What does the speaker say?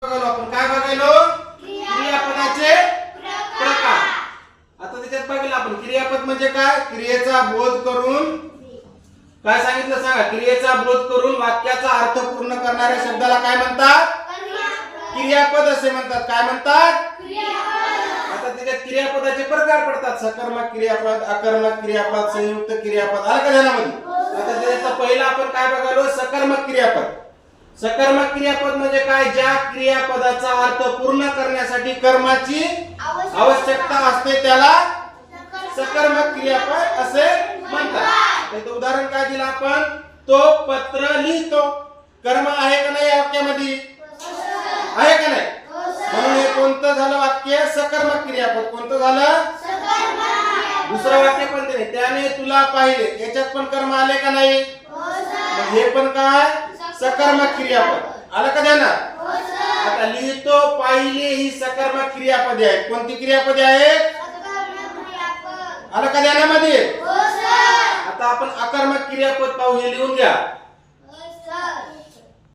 आपण काय बघायलो क्रियापदाचे प्रकार। आता त्याच्यात बघितलं आपण क्रियापद म्हणजे काय, क्रियेचा बोध करून काय सांगितलं सांगा, क्रियेचा बोध करून वाक्याचा अर्थ पूर्ण करणाऱ्या शब्दाला काय म्हणतात, क्रियापद असे म्हणतात। काय म्हणतात, क्रियापद। आता त्याच्यात क्रियापदाचे प्रकार पडतात, सकर्मक क्रियापद, अकर्मक क्रियापद, संयुक्त क्रियापद। आलं का ध्यानामध्ये? आता त्याच्यात पहिला आपण काय बघालो, सकर्मक क्रियापद। सकर्मक क्रियापद म्हणजे काय, ज्या क्रियापदाचा अर्थ पूर्ण करण्यासाठी कर्माची आवश्यकता असते त्याला सकर्मक क्रियापद असे म्हणतात। त्याचं उदाहरण काय दिलं आपण, तो पत्र लिहितो। कर्म आहे का नाही या वाक्यामध्ये, आहे का नाही? म्हणून हे कोणतं झालं वाक्य, सकर्मक क्रियापद। कोणतं झालं, दुसरं वाक्य पण ते, त्याने तुला पाहिले, याच्यात पण कर्म आले का नाही? हे पण काय, सकर्मक क्रियापद। आलं का ध्यानात? आता लिहितो, पाहिले ही सकर्मक क्रियापदे आहेत। कोणती क्रियापदे आहेत? आलं का ध्यानामध्ये? आता आपण अकर्मक क्रियापद पाहू, हे लिहून घ्या।